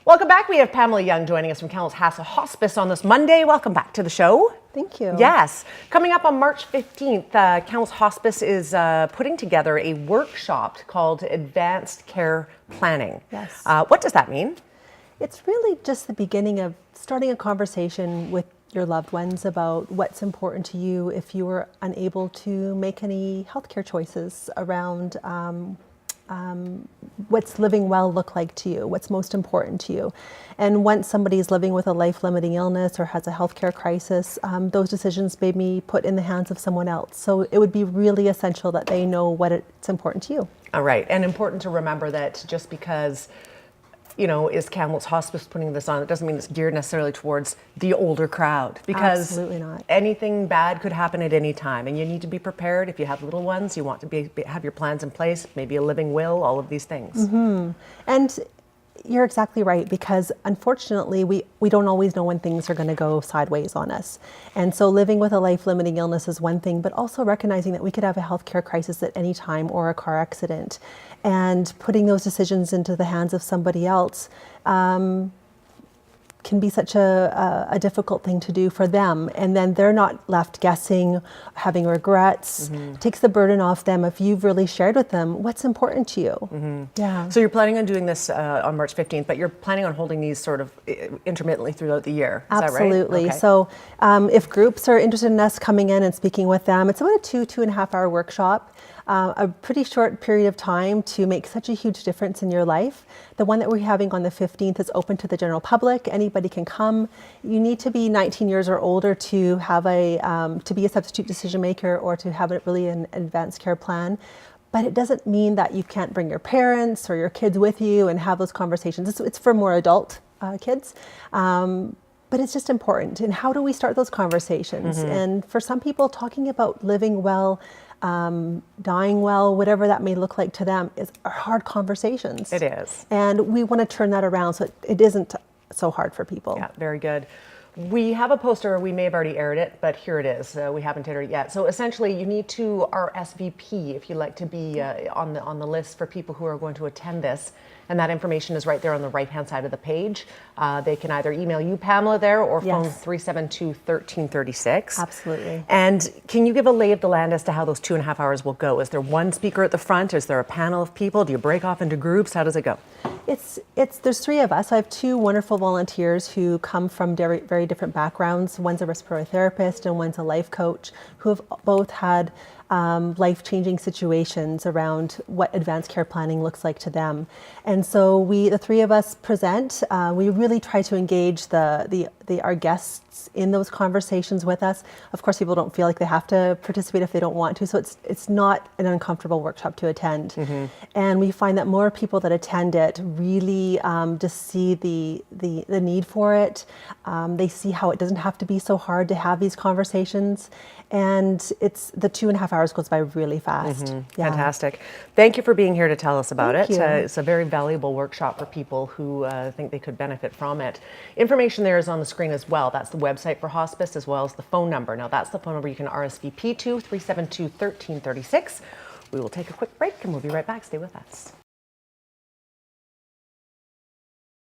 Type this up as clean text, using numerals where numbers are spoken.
Welcome back. We have Pamela Young joining us from Kamloops Hospice on this Monday. Welcome back to the show. Thank you. Yes. Coming up on March 15th, Kamloops Hospice is putting together a workshop called Advanced Care Planning. Yes. What does that mean? It's really just the beginning of starting a conversation with your loved ones about what's important to you if you were unable to make any healthcare choices around what's living well look like to you, what's most important to you. And once somebody's living with a life-limiting illness or has a healthcare crisis, those decisions may be put in the hands of someone else. So it would be really essential that they know what it's important to you. All right, and important to remember that just because is Kamloops Hospice putting this on, it doesn't mean it's geared necessarily towards the older crowd, because Absolutely not. Anything bad could happen at any time, and you need to be prepared. If you have little ones, you want to have your plans in place, maybe a living will, all of these things. Mm-hmm. And you're exactly right, because unfortunately we don't always know when things are going to go sideways on us. And so living with a life-limiting illness is one thing, but also recognizing that we could have a healthcare crisis at any time or a car accident. And putting those decisions into the hands of somebody else can be such a difficult thing to do for them. And then they're not left guessing, having regrets. Mm-hmm. Takes the burden off them if you've really shared with them what's important to you. Mm-hmm. Yeah. So you're planning on doing this on March 15th, but you're planning on holding these sort of intermittently throughout the year. Is Absolutely. That right? Okay. So if groups are interested in us coming in and speaking with them, it's about a 2.5 hour workshop. A pretty short period of time to make such a huge difference in your life. The one that we're having on the 15th is open to the general public. Anybody can come. You need to be 19 years or older to have to be a substitute decision maker or to have an advanced care plan. But it doesn't mean that you can't bring your parents or your kids with you and have those conversations. It's for more adult kids. But it's just important. And how do we start those conversations? Mm-hmm. And for some people, talking about living well, dying well, whatever that may look like to them, are hard conversations. It is. And we want to turn that around so it isn't so hard for people. Yeah, very good. We have a poster, we may have already aired it, but here it is. We haven't aired it yet. So essentially you need to RSVP if you'd like to be on the list for people who are going to attend this. And that information is right there on the right-hand side of the page. They can either email you, Pamela, there, or phone 372-1336. Absolutely. And can you give a lay of the land as to how those 2.5 hours will go? Is there one speaker at the front? Is there a panel of people? Do you break off into groups? How does it go? There's three of us. I have two wonderful volunteers who come from very, very different backgrounds. One's a respiratory therapist and one's a life coach, who have both had life-changing situations around what advanced care planning looks like to them. And so the three of us present. We really try to engage our guests in those conversations with us. Of course, people don't feel like they have to participate if they don't want to, so it's not an uncomfortable workshop to attend. Mm-hmm. And we find that more people that attend it really just see the need for it. They see how it doesn't have to be so hard to have these conversations. And the 2.5 hours goes by really fast. Mm-hmm. Yeah. Fantastic. Thank you for being here to tell us about Thank it. you. It's a very valuable workshop for people who think they could benefit from it. Information there is on the screen as well. That's the website for Hospice as well as the phone number. Now that's the phone number you can RSVP to, 372-1336. We will take a quick break and we'll be right back. Stay with us.